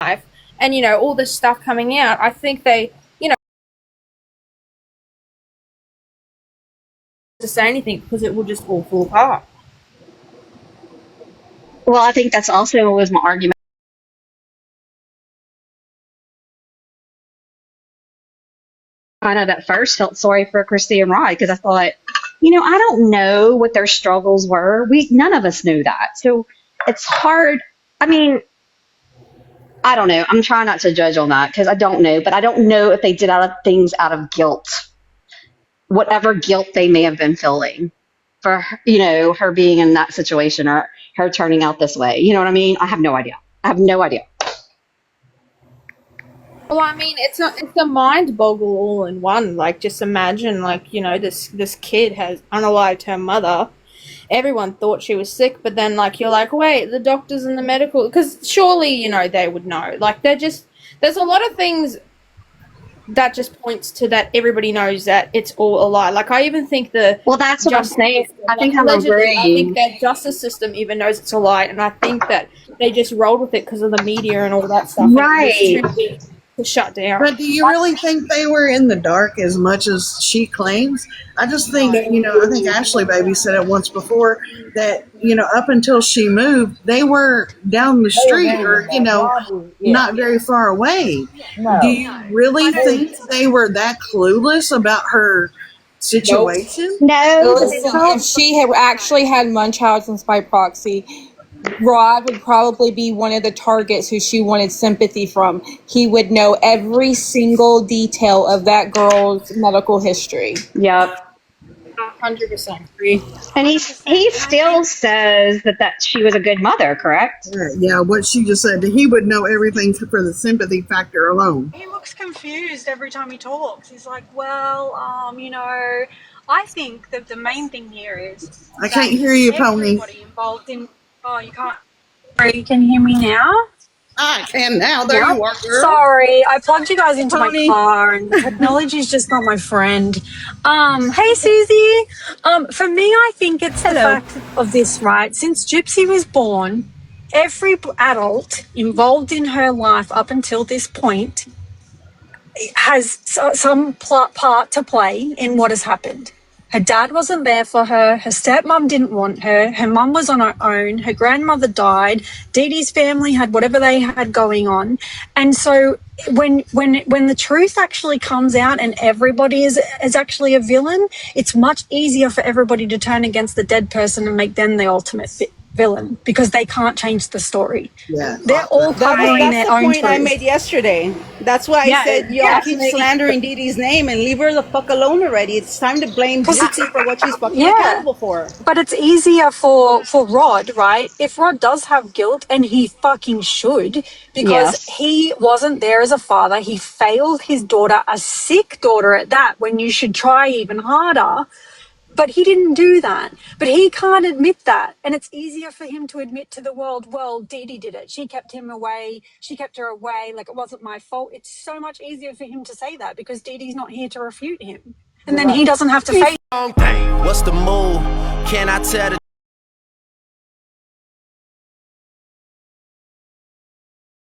life, and all this stuff coming out, I think they to say anything because it will just all fall apart. Well, I think that's also was my argument. Kind of at first felt sorry for Christy and Rod because I thought, I don't know what their struggles were. None of us knew that. So it's hard. I mean, I don't know. I'm trying not to judge on that because I don't know, but I don't know if they did things out of guilt, whatever guilt they may have been feeling for, her being in that situation or her turning out this way. You know what I mean? I have no idea. I have no idea. Well, I mean, it's a mind boggle all in one. Like, just imagine, like, this kid has unalived her mother. Everyone thought she was sick, but then, like, you're like, wait, the doctors and the medical, because surely, they would know. Like, there's a lot of things that just points to that everybody knows that it's all a lie. Like, I even think Well, that's what I'm saying. System, I think like, I'm allegedly, I think agreeing. that justice system even knows it's a lie, and I think that they just rolled with it because of the media and all that stuff. Right. And it was too big to shut down. But do you really think they were in the dark as much as she claims? I just think, I think Ashley Baby said it once before that, up until she moved, they were down the street or, not very far away. No. Do you really think they were that clueless about her situation? No, Listen, if she had actually had Munchausen's by proxy, Rod would probably be one of the targets who she wanted sympathy from. He would know every single detail of that girl's medical history. Yep. 100% agree. And he still says that she was a good mother, correct? Yeah, what she just said. He would know everything for the sympathy factor alone. He looks confused every time he talks. He's like, well, I think that the main thing here is I can't hear you, Pony. everybody involved in. Oh, you can't. Sorry, can you hear me now? I can now. There you are, girl. Sorry, I plugged you guys into Pony. my car, and technology's just not my friend. Hey, Susie. For me, I think it's the fact of this, right? Since Gypsy was born, every adult involved in her life up until this point has some part to play in what has happened. Her dad wasn't there for her. Her stepmom didn't want her. Her mum was on her own. Her grandmother died. Dee Dee's family had whatever they had going on. And so when the truth actually comes out and everybody is actually a villain, it's much easier for everybody to turn against the dead person and make them the ultimate villain because they can't change the story. Yeah. They're all covering That's their the own point I truth. made yesterday. That's why I said y'all keep slandering Dee Dee's name and leave her the fuck alone already. It's time to blame Gypsy for what she's fucking accountable for. But it's easier for Rod, right? If Rod does have guilt, and he fucking should, because he wasn't there as a father. He failed his daughter, a sick daughter at that, when you should try even harder. But he didn't do that. But he can't admit that. And it's easier for him to admit to the world, well, Dee Dee did it. She kept him away. She kept her away. Like, it wasn't my fault. It's so much easier for him to say that because Dee Dee's not here to refute him. And then he doesn't have to face. What's the move? Can I tell the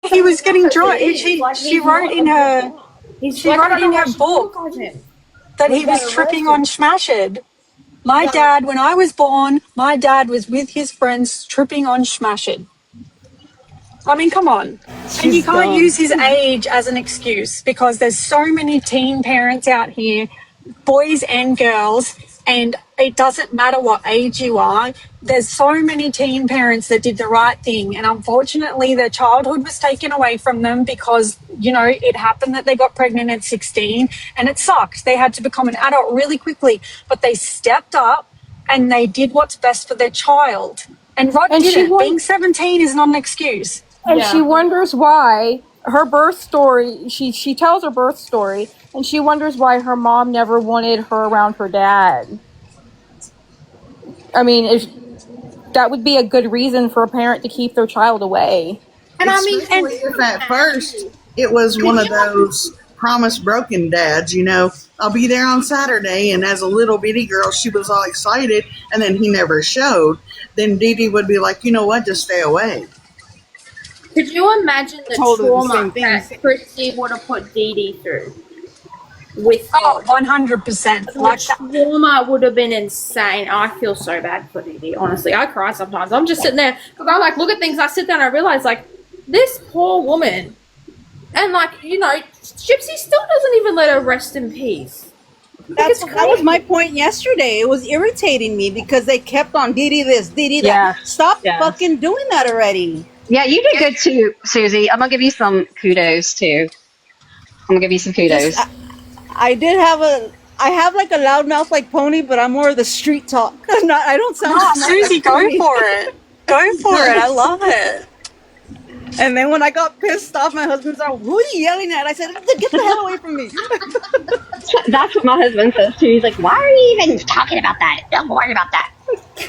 He was getting dry. She wrote in her book that he was tripping on Smashed. My dad, when I was born, my dad was with his friends tripping on Smashed. I mean, come on. And you can't use his age as an excuse because there's so many teen parents out here, boys and girls, and it doesn't matter what age you are. There's so many teen parents that did the right thing, and unfortunately their childhood was taken away from them because, it happened that they got pregnant at 16 and it sucked. They had to become an adult really quickly, but they stepped up and they did what's best for their child. And Rod didn't. Being 17 is not an excuse. And she wonders why her birth story, she tells her birth story, and she wonders why her mom never wanted her around her dad. I mean, that would be a good reason for a parent to keep their child away. And especially if at first it was one of those promise broken dads, I'll be there on Saturday, and as a little bitty girl, she was all excited, and then he never showed. Then Dee Dee would be like, you know what, just stay away. Could you imagine the Told her the trauma same things. that Christy would have put Dee Dee through with Oh, God? 100%. The Like that. trauma would have been insane. I feel so bad for Dee Dee, honestly. I cry sometimes. I'm just sitting there, because I like look at things, I sit down and I realize, like, this poor woman, and like, you know, Gypsy still doesn't even let her rest in peace. That was my point yesterday. It was irritating me because they kept on Dee Dee this, Dee Dee that. Yeah. Stop Yeah. fucking doing that already. Yeah, you did good too, Susie. I'm gonna give you some kudos too. I'm gonna give you some kudos. I have like a loud mouth like Pony, but I'm more of the street talk. I don't sound Oh, smart Susie, like go Pony. for it. Go for it. I love it. And then when I got pissed off, my husband's like, "Who are you yelling at?" I said, "Get the hell away from me." That's what my husband says too. He's like, "Why are you even talking about that? Don't worry about that."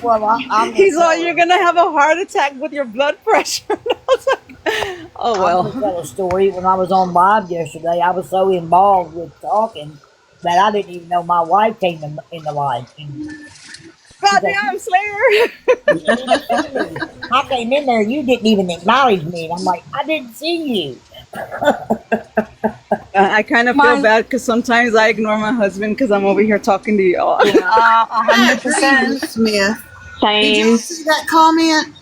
Well, I'm He's like, "You're gonna have a heart attack with your blood pressure." I was like, "Oh I'm well." gonna tell a story. When I was on live yesterday, I was so involved with talking that I didn't even know my wife came in the live. And Goddamn Slayer. I came in there, you didn't even acknowledge me, and I'm like, I didn't see you. I kind of feel bad because sometimes I ignore my husband because I'm over here talking to y'all. 100%. Smith. Did Same. you see that comment?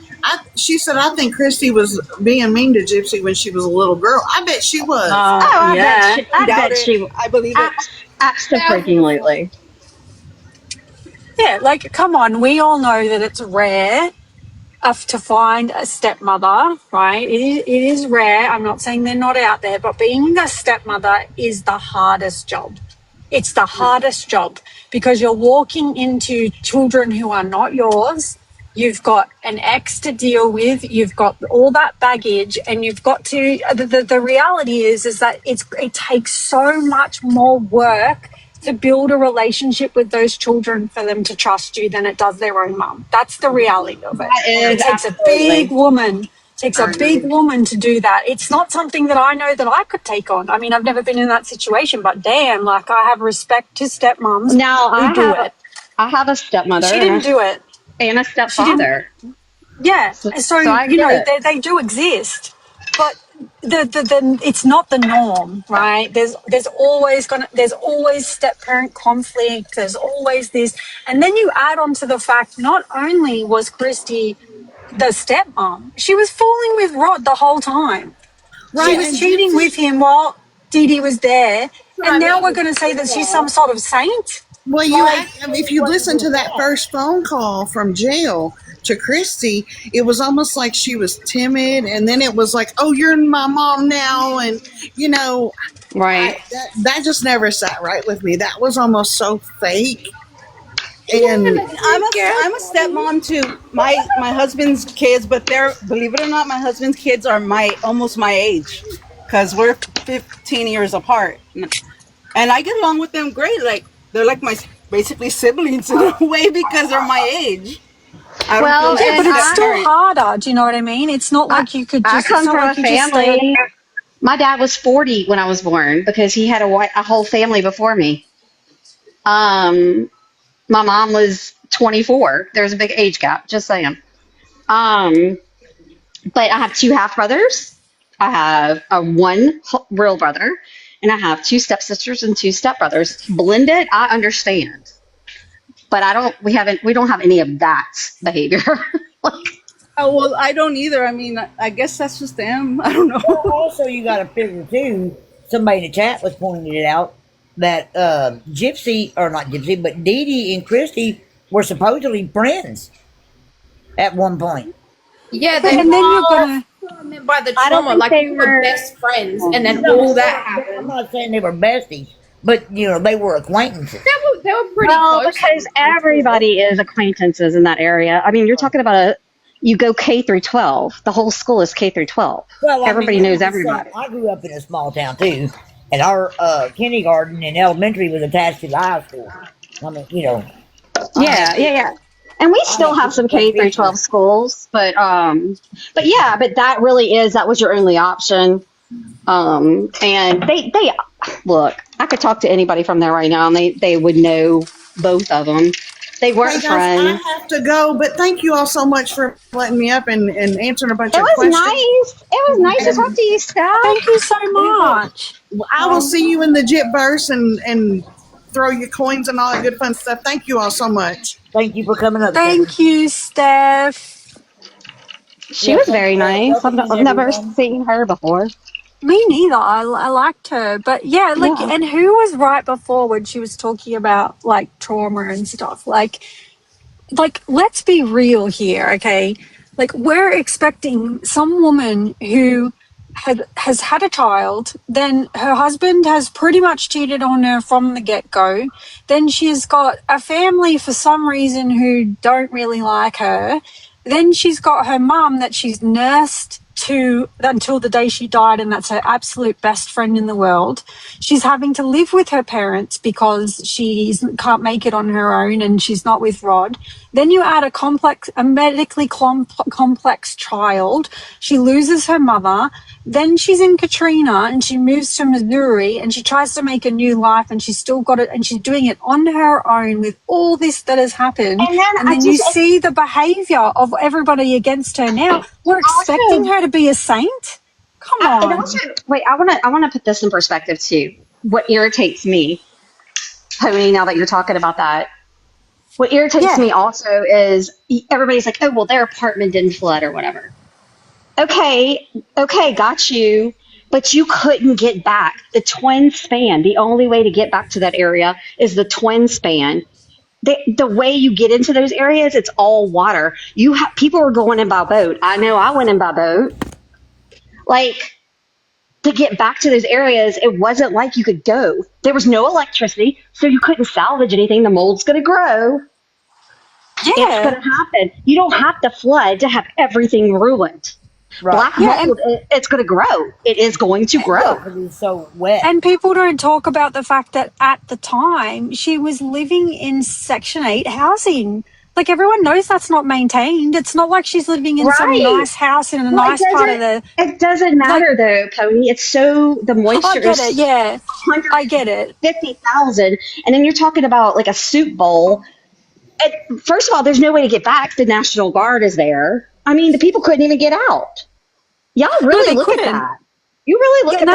She said, I think Christy was being mean to Gypsy when she was a little girl. I bet she was. I yeah. bet she I believe it. absolutely. Yeah, like, come on. We all know that it's rare to find a stepmother, right? It is rare. I'm not saying they're not out there, but being a stepmother is the hardest job. It's the hardest job because you're walking into children who are not yours. You've got an ex to deal with. You've got all that baggage, and you've got to. The reality is that it takes so much more work to build a relationship with those children for them to trust you than it does their own mum. That's the reality of it. It takes a big woman. Takes a big woman to do that. It's not something that I know that I could take on. I mean, I've never been in that situation, but damn, like I have respect to stepmoms Now who do it. I have a stepmother. She didn't do it. And a stepfather. Yeah. So I you get know, it. they do exist, but the it's not the norm, right? There's always step parent conflict. There's always this, and then you add on to the fact not only was Christy the stepmom, she was fooling with Rod the whole time. Right, She was and cheating with him while Dee Dee was there, and now we're going to say that she's some sort of saint. Well, if you listen to that first phone call from jail to Christy, it was almost like she was timid, and then it was like, "Oh, you're my mom now," and Right. that just never sat right with me. That was almost so fake. And I'm a stepmom to my husband's kids, but believe it or not, my husband's kids are almost my age, because we're 15 years apart, and I get along with them great. Like they're like my basically siblings in a way because they're my age. I don't Well, feel Yeah, like but I'm it's still married. harder. Do you know what I mean? It's not like you could I just. come It's not from a like you just family. My dad was 40 when I was born because he had a whole family before me. My mom was 24. There's a big age gap, just saying. But I have two half brothers. I have one real brother, and I have two stepsisters and two stepbrothers. Blended, I understand, but we don't have any of that behavior. Oh, well, I don't either. I mean, I guess that's just them. I don't know. Also, you got to figure too. Somebody in the chat was pointing it out that Gypsy, or not Gypsy, but Dee Dee and Christy were supposedly friends at one point. Yeah, they And then you're were gonna. tormented by the I don't trauma, think like they we were were- best friends, and then all that I'm happened. not saying they were besties, but they were acquaintances. They were pretty Well, close. because everybody is acquaintances in that area. I mean, you're talking about you go K through 12. The whole school is K through 12. Well, Everybody knows everybody. I grew up in a small town too, and our kindergarten and elementary was attached to the high school. I mean, Yeah. And we still have some K through 12 schools, but that really that was your only option. And they look, I could talk to anybody from there right now and they would know both of them. They weren't Hey guys, friends. I have to go, but thank you all so much for letting me up and answering a bunch It of was questions. nice. It was nice to talk to you, Steph. Thank you so much. I will see you in the Jitverse and throw your coins and all that good fun stuff. Thank you all so much. Thank you for coming up. Thank you, Steph. She was very nice. I've welcome in, never everyone. seen her before. Me neither. I liked her. But yeah, like, Yeah. and who was right before when she was talking about like trauma and stuff? Like, let's be real here, okay? Like, we're expecting some woman who has had a child, then her husband has pretty much cheated on her from the get-go, then she's got a family for some reason who don't really like her, then she's got her mum that she's nursed to until the day she died, and that's her absolute best friend in the world. She's having to live with her parents because she can't make it on her own and she's not with Rod. Then you add a medically complex child. She loses her mother. Then she's in Katrina and she moves to Missouri and she tries to make a new life, and she's still got it, and she's doing it on her own with all this that has happened. And then You see the behavior of everybody against her now. We're expecting her to be a saint? Come on. And also, wait, I want to put this in perspective too. What irritates me, Pony, now that you're talking about that, what irritates me also is everybody's like, oh, well, their apartment didn't flood or whatever. Okay, got you. But you couldn't get back. The twin span, the only way to get back to that area is the twin span. The way you get into those areas, it's all water. People are going in by boat. I know I went in by boat. Like, to get back to those areas, it wasn't like you could go. There was no electricity, so you couldn't salvage anything. The mold's going to grow. It's going to happen. You don't have to flood to have everything ruined. Right. Black mold, it's going to grow. It is going to grow. It's so wet. And people don't talk about the fact that at the time she was living in Section 8 housing. Like, everyone knows that's not maintained. It's not like she's living in some nice house in a nice part of the... It doesn't matter, though, Pony. It's so... The moisture I get it, yeah. I get it. 50,000. And then you're talking about, like, a soup bowl. First of all, there's no way to get back. The National Guard is there. I mean, the people couldn't even get out. Y'all really look at that. You really look at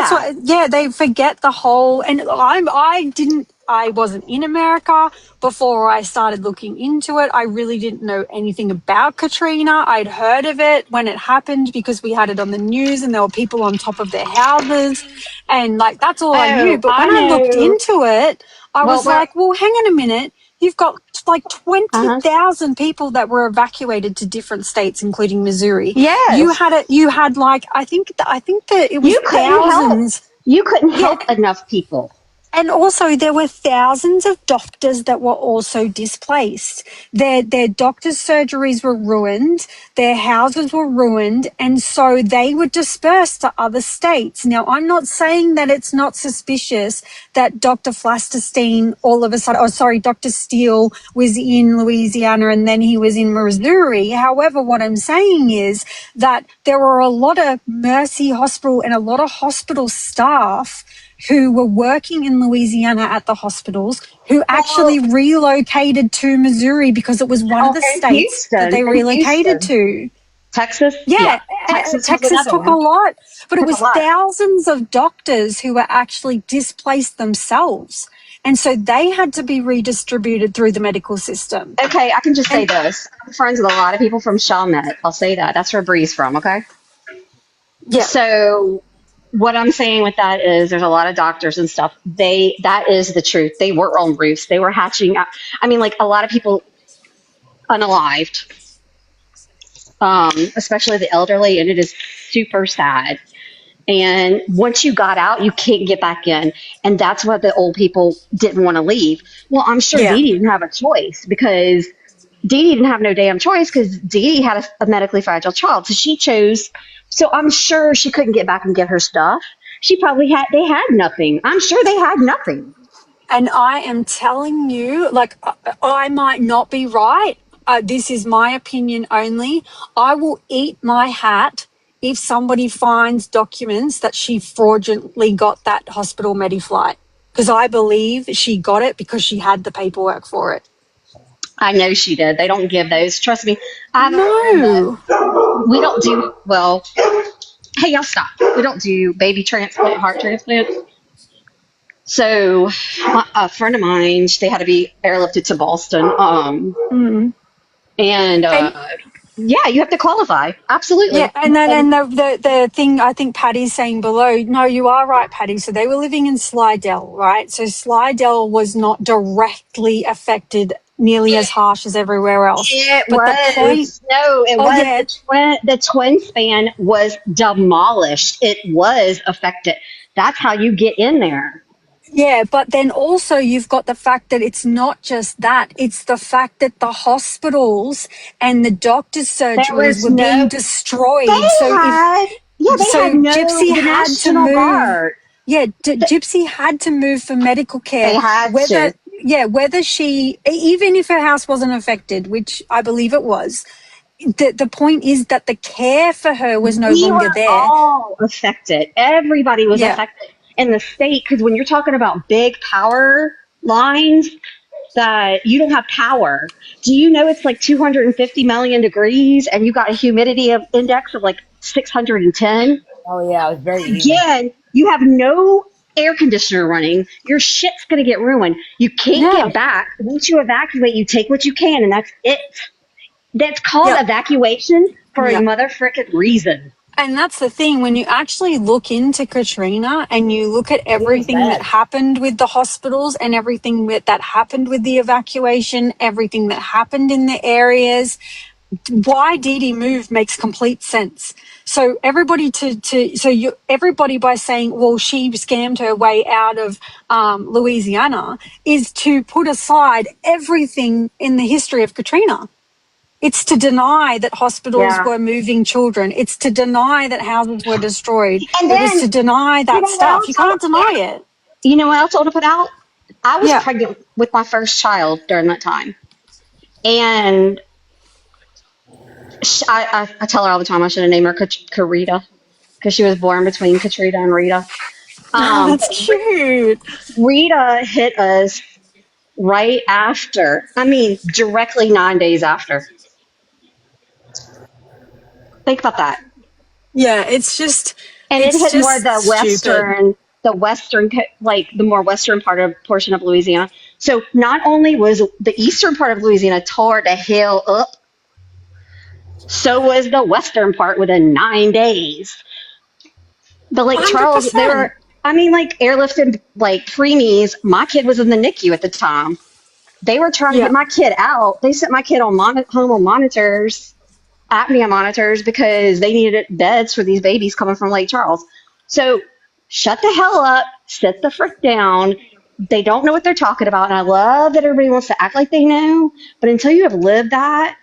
that. They forget the whole... And I wasn't in America before I started looking into it. I really didn't know anything about Katrina. I'd heard of it when it happened because we had it on the news and there were people on top of their houses. And, like, that's all I knew. But when I looked into it, I was like, well, hang on a minute. You've got like 20,000 people that were evacuated to different states, including Missouri. Yes. You had like, I think that it was thousands. You couldn't help enough people. And also, there were thousands of doctors that were also displaced. Their doctors' surgeries were ruined, their houses were ruined, and so they were dispersed to other states. Now, I'm not saying that it's not suspicious that Dr. Flasterstein Dr. Steele was in Louisiana and then he was in Missouri. However, what I'm saying is that there were a lot of Mercy Hospital and a lot of hospital staff who were working in Louisiana at the hospitals, who actually relocated to Missouri because it was one of the states that they relocated to. Texas? Yeah. Texas took a lot. But it was thousands of doctors who were actually displaced themselves. And so they had to be redistributed through the medical system. Okay, I can just say this. I'm friends with a lot of people from Chalmette. I'll say that. That's where Bree's from, okay? Yeah. So... what I'm saying with that is there's a lot of doctors and stuff. That is the truth. They were on roofs. They were hatching. I mean, like, a lot of people unalived, especially the elderly, and it is super sad. And once you got out, you can't get back in. And that's what the old people didn't want to leave. Well, I'm sure Dee Dee didn't have a choice because Dee Dee didn't have no damn choice because Dee Dee had a medically fragile child. So she chose... So I'm sure she couldn't get back and get her stuff. They had nothing. I'm sure they had nothing. And I am telling you, like, I might not be right. This is my opinion only. I will eat my hat if somebody finds documents that she fraudulently got that hospital Mediflight. Because I believe she got it because she had the paperwork for it. I know she did. They don't give those. Trust me. I No. We don't do well. Hey, y'all stop. We don't do baby transplant, heart transplants. So a friend of mine, they had to be airlifted to Boston. Mm. And And yeah, you have to qualify. yeah, Absolutely. and then And and the thing I think Patty's saying below, no, you are right, Patty. So they were living in Slidell, right? So Slidell was not directly affected nearly as harsh as everywhere else. it But the point, was no, it oh was yeah, the twin span was demolished. It was affected. That's how you get in there. yeah, but then also you've got the fact that it's not just that, it's the fact that the hospitals and the doctors' There surgeries was were being no. destroyed. They had. Yeah, they had no. Gypsy The had to National move. Guard. Yeah, Gypsy had to move for medical They care. had to. Whether she, even if her house wasn't affected, which I believe it was, the point is that the care for her was no We longer were there. all affected. Everybody was Yeah, affected in the state because when you're talking about big power lines, that you don't have power. Do you know it's like 250 million degrees and you got a humidity of index of like 610? Oh yeah, it was very humid. Again, you have no air conditioner running. Your shit's going to get ruined. You can't yeah, get back. Once you evacuate, you take what you can, and that's it. That's called yeah, evacuation for a yeah. mother frickin' reason. And that's the thing, when you actually look into Katrina and you look at It was everything that bad. happened with the hospitals and everything that happened with the evacuation, everything that happened in the areas, why Dee Dee moved makes complete sense. So everybody by saying, well, she scammed her way out of Louisiana is to put aside everything in the history of Katrina. It's to deny that hospitals Yeah. were moving children. It's to deny that houses were destroyed. And It was then, to deny you that know what stuff. You else? can't deny it. You know what else I want to put out? I was Yeah. pregnant with my first child during that time. And I tell her all the time I should have named her Karita because she was born between Katrina and Rita. Oh, that's But cute. Rita hit us right after. I mean, directly 9 days after. Think about that. Yeah, And it it's hit more just stupid. like the more western portion of Louisiana. So not only was the eastern part of Louisiana tore the hell up, so was the western part within 9 days. But Lake Charles, they 100%. were, I mean, like airlifted like preemies. My kid was in the NICU at the time. They were trying to Yeah. get my kid out. They sent my kid on home on monitors, apnea monitors, because they needed beds for these babies coming from Lake Charles. So shut the hell up, sit the frick down. They don't know what they're talking about. And I love that everybody wants to act like they know. But until you have lived that,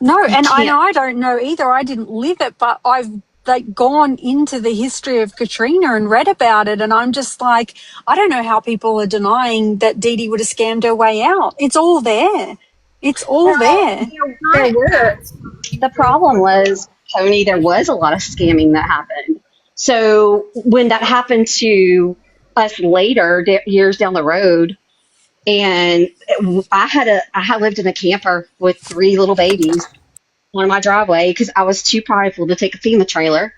No, you and can't. I don't know either. I didn't live it, but I've like gone into the history of Katrina and read about it, and I'm just like, I don't know how people are denying that Dee Dee would have scammed her way out. It's all there. It's all Well, there. there were. The problem was, Tony, there was a lot of scamming that happened. So when that happened to us later, years down the road, and I had lived in a camper with three little babies on my driveway because I was too prideful to take a FEMA trailer.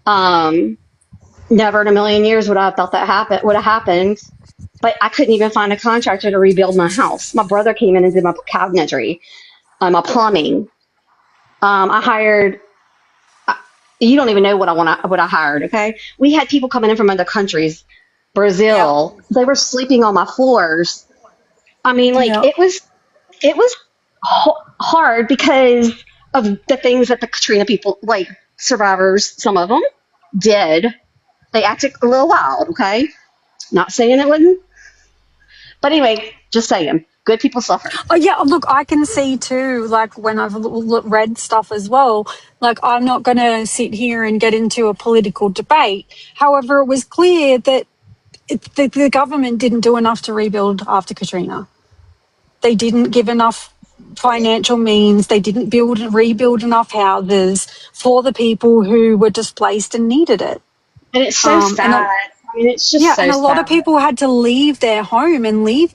Um, Never in a million years would I have thought that would have happened. But I couldn't even find a contractor to rebuild my house. My brother came in and did my cabinetry, my plumbing. I hired. You don't even know what I hired. Okay, we had people coming in from other countries, Yep. Brazil. They were sleeping on my floors. I mean, like Yeah. it was hard because of the things that the Katrina people, like survivors, some of them did. They acted a little wild. Okay, not saying it wouldn't, but anyway, just saying, good people suffer. Oh yeah, look, I can see too, like when I've read stuff as well, like I'm not going to sit here and get into a political debate. However, it was clear that the government didn't do enough to rebuild after Katrina. They didn't give enough financial means. They didn't rebuild enough houses for the people who were displaced and needed it. And it's so And sad. I mean, it's just Yeah, so and a lot of sad. people had to leave their home and leave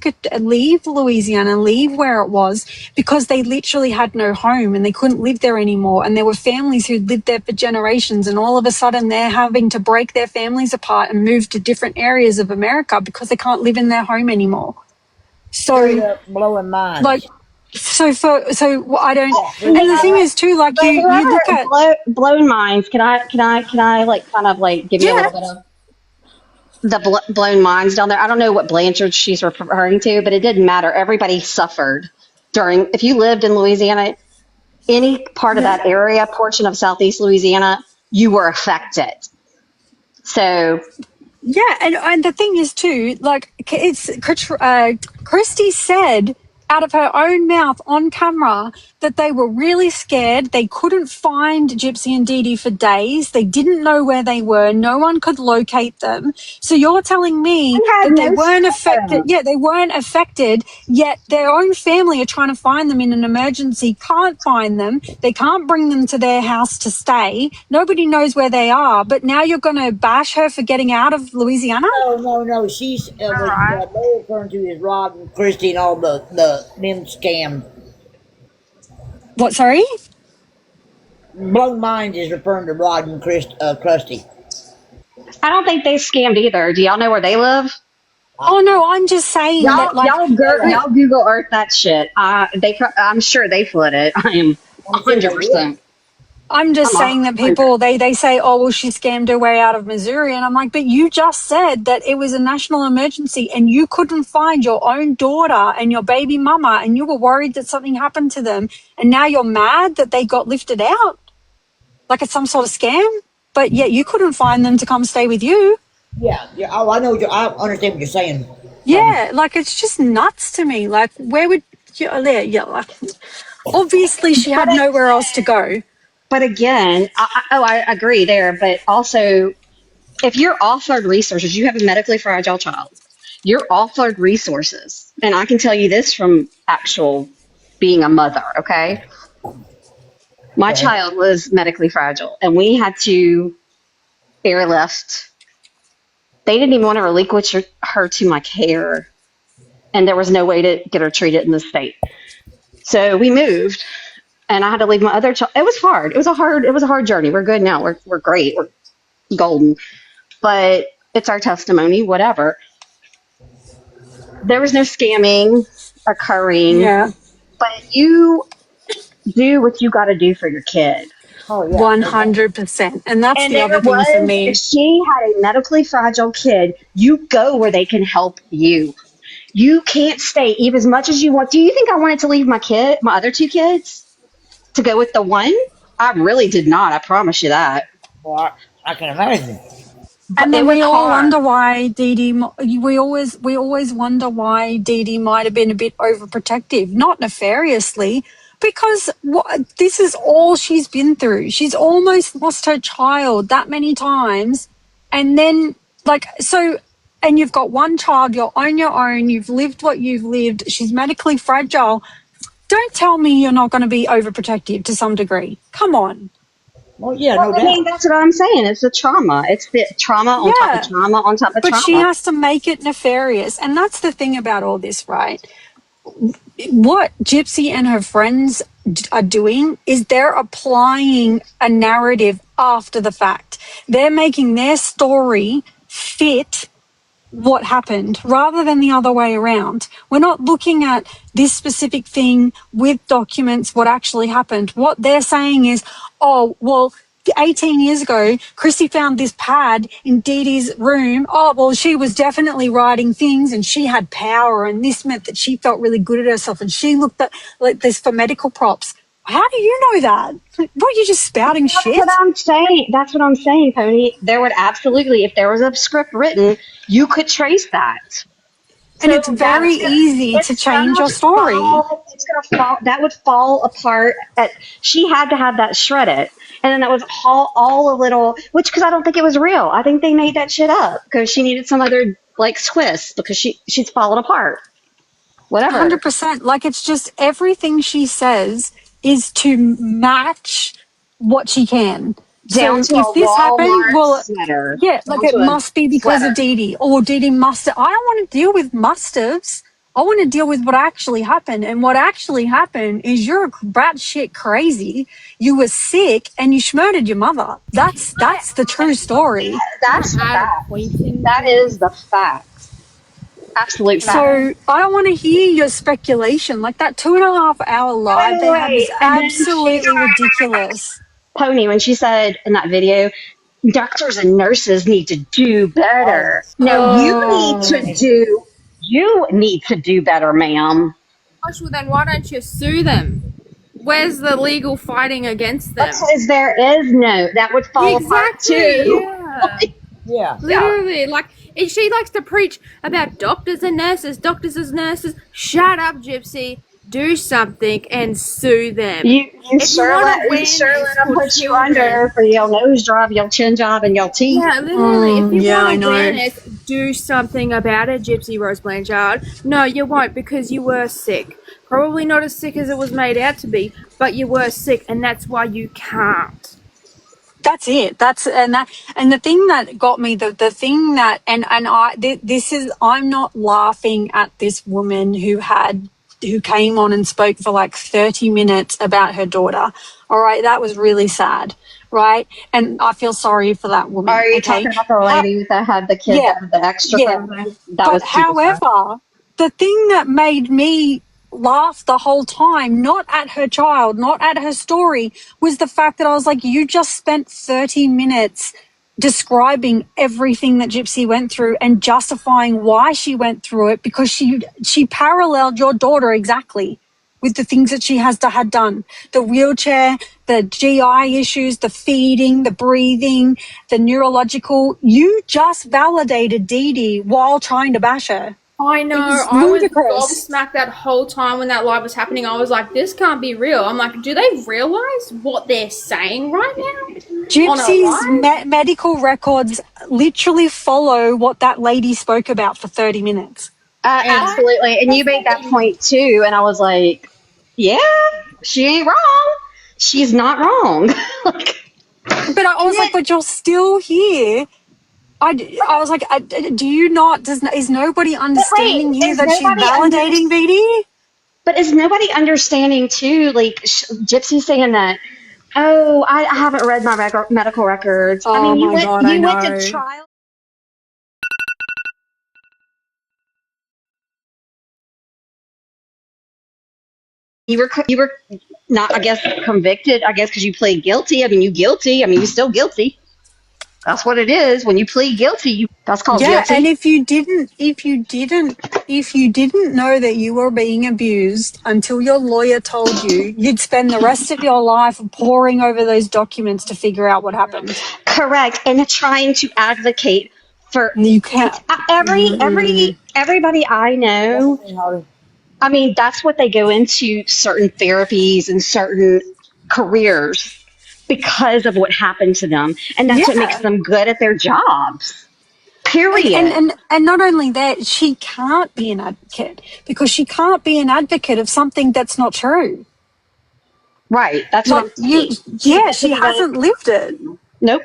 Louisiana, leave where it was, because they literally had no home and they couldn't live there anymore. And there were families who lived there for generations, and all of a sudden they're having to break their families apart and move to different areas of America because they can't live in their home anymore. Straight So, up blowing minds. like, so I don't. Yeah, And the thing is too, like But you look at, blown minds. Can I like kind of like give you a yeah, little bit of the blown minds down there? I don't know what Blanchard she's referring to, but it didn't matter. Everybody suffered during. If you lived in Louisiana, any part of yeah. that area, portion of Southeast Louisiana, you were affected. So Yeah, and the thing is too, like Christy said out of her own mouth on camera that they were really scared. They couldn't find Gypsy and Dee Dee for days. They didn't know where they were. No one could locate them. So you're telling me I had that they no weren't affected. symptoms. Yeah, they weren't affected, yet their own family are trying to find them in an emergency, can't find them. They can't bring them to their house to stay. Nobody knows where they are. But now you're going to bash her for getting out of Louisiana? No. She's what they're referring to is Rod and Christy and all the them scam. What, sorry? Blown minds is referring to Rod and Krusty. I don't think they scammed either. Do y'all know where they live? Oh, no, I'm just saying that, like, Y'all Google Earth that shit. I'm sure they flooded. I am 100%. I'm just saying that people, they say, oh, well, she scammed her way out of Missouri. And I'm like, but you just said that it was a national emergency and you couldn't find your own daughter and your baby mama and you were worried that something happened to them. And now you're mad that they got lifted out like it's some sort of scam. But yet you couldn't find them to come stay with you. Yeah. Oh, I know. I understand what you're saying. Yeah, like it's just nuts to me. Like, where would you, yeah, like, obviously she had nowhere else to go. But again, I agree there. But also, if you're offered resources, you have a medically fragile child, you're offered resources. And I can tell you this from actual being a mother, okay? My child was medically fragile, and we had to airlift. They didn't even want to relinquish her to my care, and there was no way to get her treated in the state. So we moved, and I had to leave my other child. It was hard. It was a hard journey. We're good now. We're great. We're golden. But it's our testimony, whatever. There was no scamming occurring. Yeah. But you do what you got to do for your kid. Oh, yeah. 100%. And that's And the other there thing for was, me. if she had a medically fragile kid, you go where they can help you. You can't stay even as much as you want. Do you think I wanted to leave my other two kids, to go with the one? I really did not. I promise you that. Well, I can imagine. And then It was we all hard. wonder why Dee Dee, we always wonder why Dee Dee might have been a bit overprotective, not nefariously, because this is all she's been through. She's almost lost her child that many times. And then, like, so, and you've got one child, you're on your own, you've lived what you've lived, she's medically fragile. Don't tell me you're not going to be overprotective to some degree. Come on. Well, yeah, no I doubt. mean, that's what I'm saying. It's the trauma. It's the trauma on top Yeah. of trauma on top of But trauma. she has to make it nefarious. And that's the thing about all this, right? What Gypsy and her friends are doing is they're applying a narrative after the fact. They're making their story fit what happened rather than the other way around. We're not looking at this specific thing with documents, what actually happened. What they're saying is, oh, well, 18 years ago, Chrissy found this pad in Dee Dee's room. Oh, well, she was definitely writing things and she had power, and this meant that she felt really good at herself, and she looked at like this for medical props. How do you know that? What, you're just spouting shit? That's what I'm saying. That's what I'm saying, Tony. There would absolutely, if there was a script written, you could trace that. And So it's very easy to change your story. It's gonna fall. That would fall apart. She had to have that shredded, and then that was all a little. Because I don't think it was real. I think they made that shit up because she needed some other like twist because she's falling apart. Whatever. 100%. Like, it's just everything she says is to match what she can. down So to if a this happened, Walmart well, sweater. yeah, like Down it to a must be because of sweater. Dee Dee, or Dee Dee must have. I don't want to deal with must-haves. I want to deal with what actually happened. And what actually happened is you're batshit crazy. You were sick and you murdered your mother. That's the true story. That's the Add a fact. point into That is the fact. Absolute fact. So I don't want to hear your speculation. Like that 2.5 hour live they had was Wait. And then she, absolutely ridiculous. Pony, when she said in that video, doctors and nurses need to do better. No, Oh. you need to do better, ma'am. Gosh, well then why don't you sue them? Where's the legal fighting against them? Because there is no, that would fall apart Exactly, too. yeah. Yeah. Literally, like, and she likes to preach about doctors and nurses, doctors and nurses. Shut up, Gypsy. Do something and sue them. You If you sure want let awareness them for put you children, under for your nose job, your chin job, and your teeth. yeah, literally, if you Yeah, I want know. awareness, do something about it, Gypsy Rose Blanchard. No, you won't because you were sick. Probably not as sick as it was made out to be, but you were sick, and that's why you can't. That's it. And the thing that got me, the thing that, this is, I'm not laughing at this woman who came on and spoke for like 30 minutes about her daughter. All right. That was really sad. Right. And I feel sorry for that woman. Are you Okay. talking about the lady that had the kid Yeah. that had the extra Yeah. clothing? That But was super sad. however, the thing that made me laugh the whole time, not at her child, not at her story, was the fact that I was like, you just spent 30 minutes describing everything that Gypsy went through and justifying why she went through it, because she paralleled your daughter exactly with the things that she had done. The wheelchair, the GI issues, the feeding, the breathing, the neurological. You just validated Dee Dee while trying to bash her. I know. was I was ludicrous. gobsmacked that whole time when that live was happening. I was like, this can't be real. I'm like, do they realize what they're saying right now? Gypsy's medical records literally follow what that lady spoke about for 30 minutes. Absolutely. And you made that point too. And I was like, yeah, she ain't wrong. She's not wrong. But I was like, but you're still here. I was like, do you not, is nobody understanding here is that she's nobody validating Dee Dee? But is nobody understanding too? Like Gypsy saying that, oh, I haven't read my medical records. I Oh mean, my God, I you went know. to trial. You were not, I guess, convicted. I guess because you plead guilty. I mean, you guilty. I mean, you're still guilty. That's what it is. When you plead guilty, that's called Yeah, guilty. and if you didn't know that you were being abused until your lawyer told you, you'd spend the rest of your life poring over those documents to figure out what happened. Correct, and trying to advocate for You can't. everybody I know. I mean, that's what they go into certain therapies and certain careers because of what happened to them, and that's what makes them good at their jobs. Period. And not only that, she can't be an advocate because she can't be an advocate of something that's not true. Right. That's Like what I'm saying. she hasn't lived it. Nope.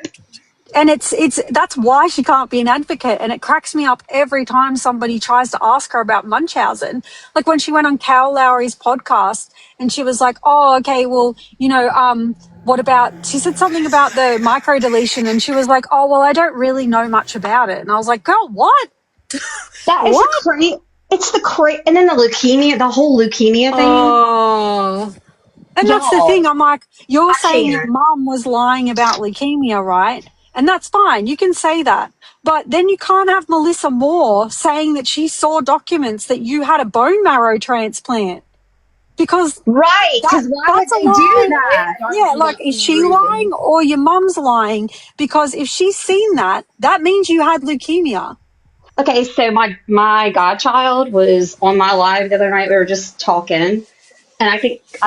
And it's that's why she can't be an advocate. And it cracks me up every time somebody tries to ask her about Munchausen. Like when she went on Cal Lowry's podcast and she was like, oh, okay, well, what about, she said something about the micro deletion and she was like, oh, well, I don't really know much about it. And I was like, girl, what? That is it's and then the leukemia, the whole leukemia thing. Oh. And that's the thing. I'm like, you're saying your mom was lying about leukemia, right? And that's fine. You can say that. But then you can't have Melissa Moore saying that she saw documents that you had a bone marrow transplant. Because right, because why would they do that? Yeah, like is she lying or your mum's lying? Because if she's seen that, that means you had leukemia. Okay, so my godchild was on my live the other night. We were just talking, and I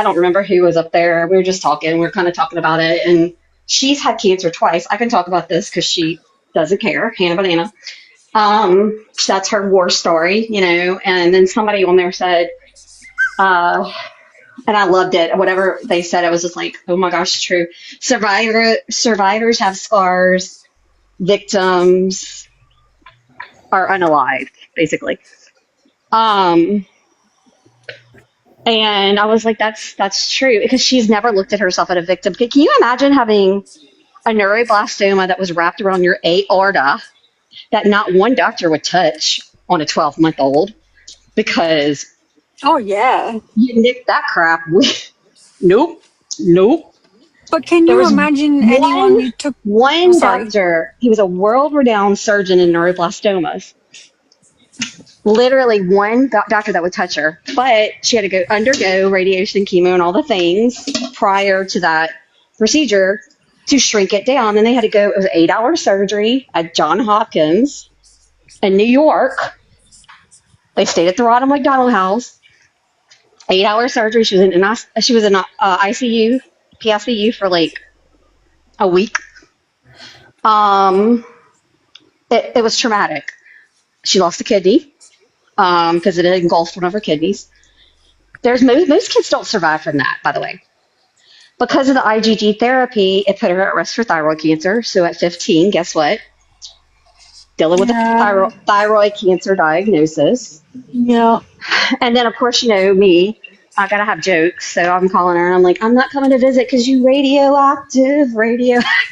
don't remember who was up there. We were just talking. We were kind of talking about it, and she's had cancer twice. I can talk about this because she doesn't care. Hannah Banana. That's her war story, And then somebody on there said, And I loved it. Whatever they said, I was just like, oh my gosh, true. Survivors have scars. Victims are unalived, basically. Um, and I was like, that's true because she's never looked at herself as a victim. Can you imagine having a neuroblastoma that was wrapped around your aorta that not one doctor would touch on a 12-month-old because Oh, yeah. you nicked that crap? Nope, nope. But can There you was imagine anyone one who took. I'm one sorry. doctor. He was a world-renowned surgeon in neuroblastomas. Literally one doctor that would touch her, but she had to go undergo radiation, chemo, and all the things prior to that procedure to shrink it down. And they had to go. It was an 8-hour surgery at John Hopkins in New York. They stayed at the Ronald McDonald House. 8-hour surgery. She was in ICU, PICU for like a week. Um, it was traumatic. She lost a kidney because it engulfed one of her kidneys. There's most kids don't survive from that, by the way. Because of the IgG therapy, it put her at risk for thyroid cancer. So at 15, guess what? Dealing with a Yeah. thyroid cancer diagnosis. Yeah. And then, of course, me, I gotta have jokes. So I'm calling her and I'm like, I'm not coming to visit because you radioactive.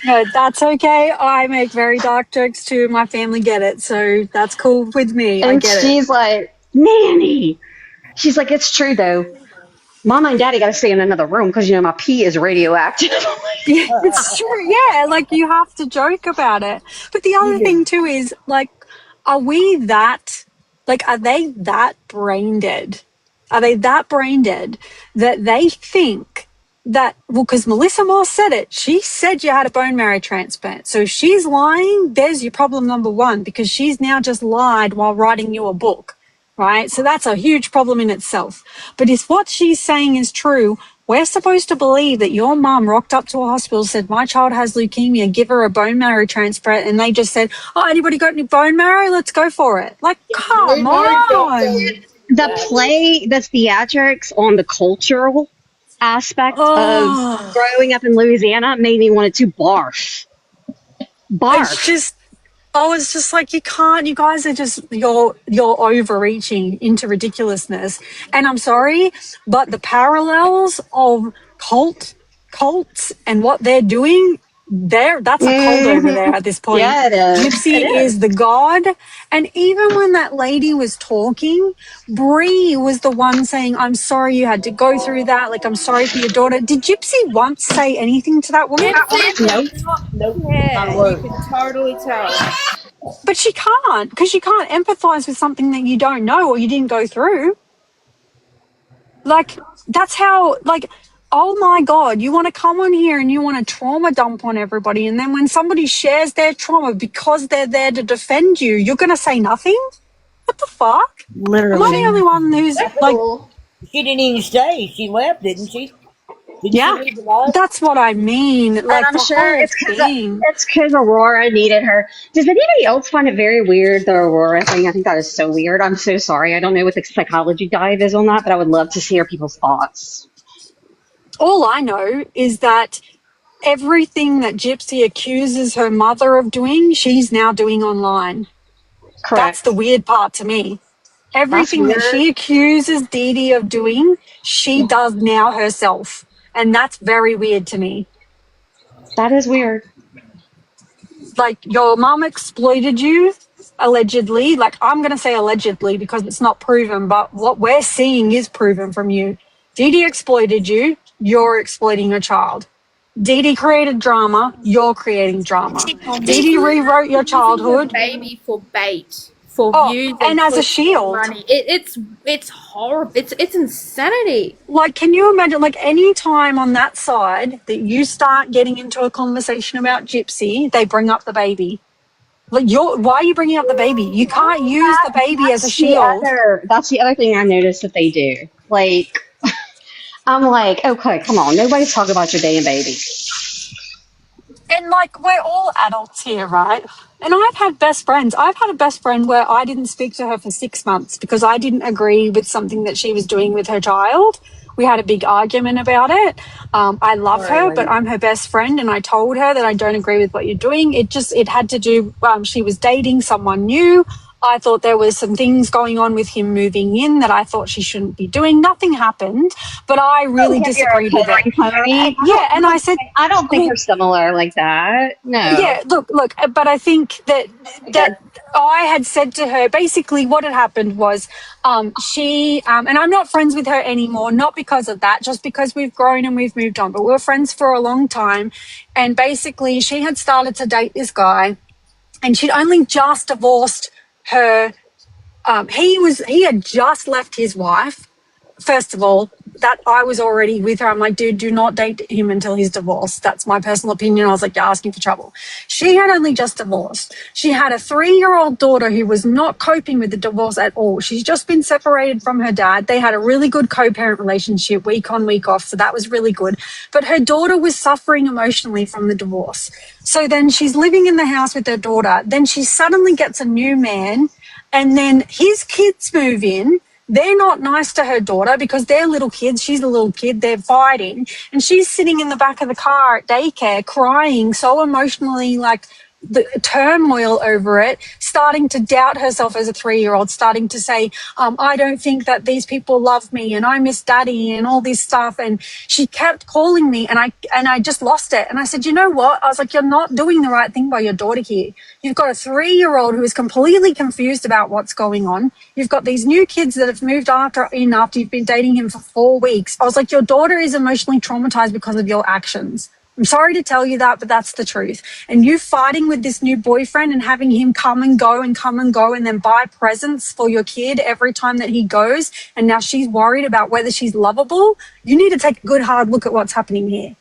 No, that's okay. I make very dark jokes too. My family get it. So that's cool with me. I And get it. she's like, Nanny. She's like, it's true though. Mama and Daddy got to stay in another room because my pee is radioactive. Yeah, it's true. Yeah, like you have to joke about it. But the other thing too is like, are we that, like, are they that brain dead? Are they that brain dead that they think that, well, because Melissa Moore said it. She said you had a bone marrow transplant. So if she's lying, there's your problem number one, because she's now just lied while writing you a book. Right? So that's a huge problem in itself. But if what she's saying is true, we're supposed to believe that your mum rocked up to a hospital, said, my child has leukemia, give her a bone marrow transplant, and they just said, oh, anybody got any bone marrow? Let's go for it. Like, come on. The theatrics on the cultural aspect of Oh, growing up in Louisiana made me want to barf. it's Barf. just, oh, it's just like you can't. You guys are just you're overreaching into ridiculousness. And I'm sorry, but the parallels of cults and what they're doing, that's a cult over there at this point. Yeah, it is. It Gypsy is. is the god. And even when that lady was talking, Bree was the one saying, I'm sorry you had to go through that. Like, I'm sorry for your daughter. Did Gypsy once say anything to that woman? Gypsy Nope. does not Nope, not a care. You word. can totally tell. But she can't, because you can't empathize with something that you don't know or you didn't go through. Like, that's how, like, oh my God, you want to come on here and you want to trauma dump on everybody. And then when somebody shares their trauma because they're there to defend you, you're going to say nothing? What the fuck? Am I Literally. the only one who's like, Cool. She didn't even stay. She left, didn't she? Didn't Yeah. she leave alive? that's what I mean? Like, And I'm the sure whole it's thing. because Aurora needed her. Does anybody else find it very weird, the Aurora thing? I think that is so weird. I'm so sorry. I don't know what the psychology dive is on that, but I would love to hear people's thoughts. All I know is that everything that Gypsy accuses her mother of doing, she's now doing online. That's Correct. the weird part to me. Everything that weird. she accuses Dee Dee of doing, she does now herself. And that's very weird to me. That is weird. Like, your mom exploited you, allegedly. Like, I'm going to say allegedly because it's not proven, but what we're seeing is proven from you. Dee Dee exploited you, you're exploiting your child. Dee Dee created drama, you're creating drama. Dee Dee rewrote your Using the childhood. baby for bait, for Oh, views, and as a for shield. money. It's horrible. It's insanity. Like, can you imagine, like, any time on that side that you start getting into a conversation about Gypsy, they bring up the baby. Like, why are you bringing up the baby? You can't use the baby as a shield. That's the other thing I noticed that they do. Like, I'm like, okay, come on. Nobody's talking about your damn baby. And, like, we're all adults here, right? And I've had best friends. I've had a best friend where I didn't speak to her for 6 months because I didn't agree with something that she was doing with her child. We had a big argument about it. I love her, but I'm her best friend, and I told her that I don't agree with what you're doing. It had to do, she was dating someone new. I thought there was some things going on with him moving in that I thought she shouldn't be doing. Nothing happened, but I really disagreed with it. Yeah, and I said, I don't think they're similar like that. No. yeah, look, but I think that I had said to her, basically what had happened was she, and I'm not friends with her anymore, not because of that, just because we've grown and we've moved on, but we were friends for a long time. And basically she had started to date this guy, and she'd only just divorced her. He had just left his wife. First of all, that I was already with her. I'm like, dude, do not date him until he's divorced. That's my personal opinion. I was like, you're asking for trouble. She had only just divorced. She had a 3-year-old daughter who was not coping with the divorce at all. She's just been separated from her dad. They had a really good co-parent relationship, week on, week off. So that was really good. But her daughter was suffering emotionally from the divorce. So then she's living in the house with her daughter. Then she suddenly gets a new man, and then his kids move in. They're not nice to her daughter because they're little kids. She's a little kid. They're fighting. And she's sitting in the back of the car at daycare crying so emotionally, like the turmoil over it, starting to doubt herself as a 3-year-old, starting to say, I don't think that these people love me and I miss daddy and all this stuff. And she kept calling me, and I just lost it. And I said, you know what? I was like, you're not doing the right thing by your daughter here. You've got a 3-year-old who is completely confused about what's going on. You've got these new kids that have moved after you've been dating him for 4 weeks. I was like, your daughter is emotionally traumatized because of your actions. I'm sorry to tell you that, but that's the truth. And you fighting with this new boyfriend and having him come and go and then buy presents for your kid every time that he goes, and now she's worried about whether she's lovable. You need to take a good hard look at what's happening here.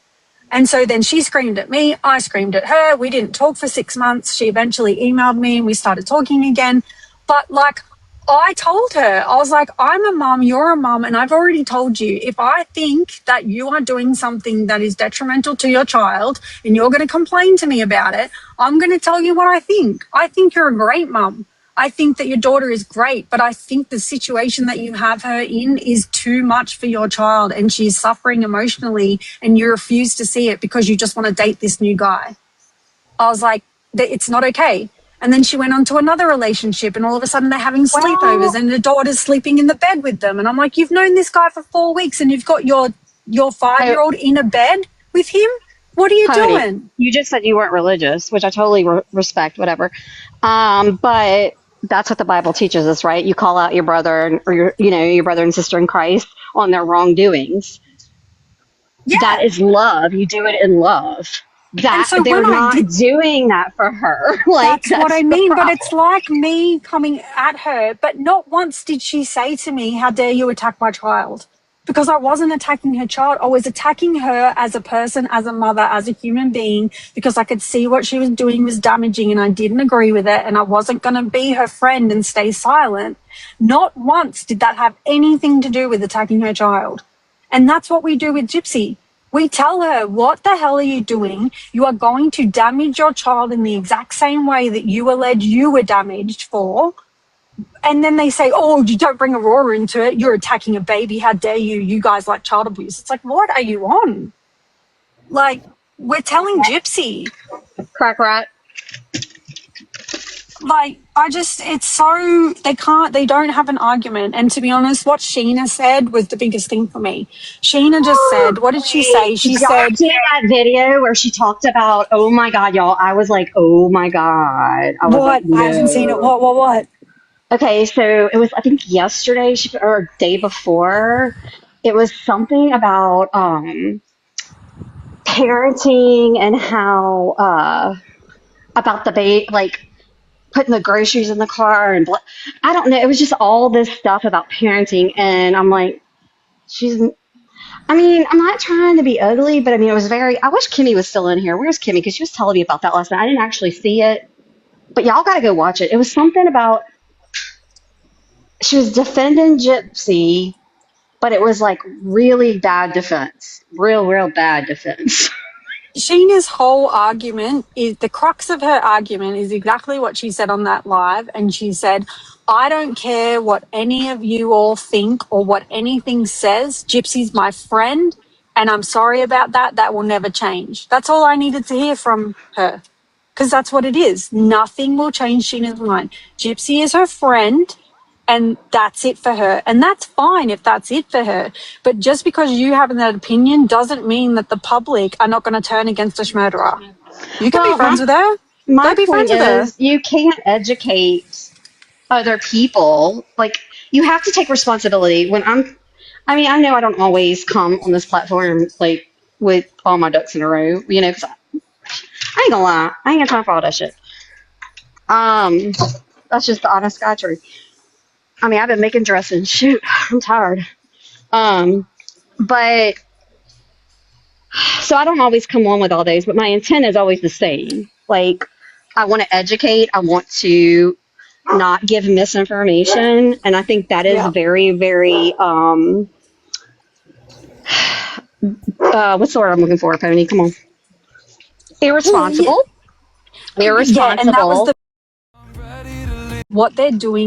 And so then she screamed at me. I screamed at her. We didn't talk for 6 months. She eventually emailed me and we started talking again. But like, I told her, I was like, I'm a mum, you're a mum, and I've already told you, if I think that you are doing something that is detrimental to your child and you're going to complain to me about it, I'm going to tell you what I think. I think you're a great mum. I think that your daughter is great, but I think the situation that you have her in is too much for your child, and she's suffering emotionally, and you refuse to see it because you just want to date this new guy. I was like, it's not okay. And then she went on to another relationship, and all of a sudden they're having sleepovers and the daughter's sleeping in the bed with them. And I'm like, you've known this guy for 4 weeks and you've got your 5-year-old in a bed with him? What are you doing? You just said you weren't religious, which I totally respect, whatever. But that's what the Bible teaches us, right? You call out your brother or your brother and sister in Christ on their wrongdoings. Yeah. That is love. You do it in love. That so they're not doing that for her. Like, that's what I mean. But it's like me coming at her, but not once did she say to me, how dare you attack my child? Because I wasn't attacking her child. I was attacking her as a person, as a mother, as a human being, because I could see what she was doing was damaging and I didn't agree with it, and I wasn't going to be her friend and stay silent. Not once did that have anything to do with attacking her child. And that's what we do with Gypsy. We tell her, what the hell are you doing? You are going to damage your child in the exact same way that you allege you were damaged for. And then they say, oh, you don't bring Aurora into it. You're attacking a baby. How dare you? You guys like child abuse. It's like, what are you on? Like, we're telling Gypsy. Crack rat. Like, it's so, they don't have an argument. And to be honest, what Sheena said was the biggest thing for me. Sheena just said, what did she say? She said, see that video where she talked about, oh my God, y'all. I was like, oh my God. What? I haven't seen it. What? Okay, so it was, I think yesterday or day before, it was something about parenting and how, about the baby, like, putting the groceries in the car and I don't know. It was just all this stuff about parenting, and I'm like, I'm not trying to be ugly, but I mean, it was I wish Kimmy was still in here. Where's Kimmy? Because she was telling me about that last night. I didn't actually see it, but y'all got to go watch it. It was something about, she was defending Gypsy, but it was like really bad defense, real bad defense. Sheena's whole argument is, the crux of her argument is exactly what she said on that live. And she said, I don't care what any of you all think or what anything says. Gypsy's my friend, and I'm sorry about that. That will never change. That's all I needed to hear from her, because that's what it is. Nothing will change Sheena's mind. Gypsy is her friend, and that's it for her. And that's fine if that's it for her. But just because you have that opinion doesn't mean that the public are not going to turn against a murderer. You can be Well, friends with her. my Go be point friends with her. is, you can't educate other people. Like, you have to take responsibility. I mean, I know I don't always come on this platform, like, with all my ducks in a row, you know, 'cause I ain't gonna lie. I ain't got time for all that shit. Um, that's just the honest God truth. I mean, I've been making dressing. Shoot, I'm tired. But so I don't always come on with all those, but my intent is always the same. Like, I want to educate. I want to not give misinformation, and I think that is Yeah. very, very what's the word I'm looking for, Pony? Come on, irresponsible. Yeah, and that was Irresponsible. what they're doing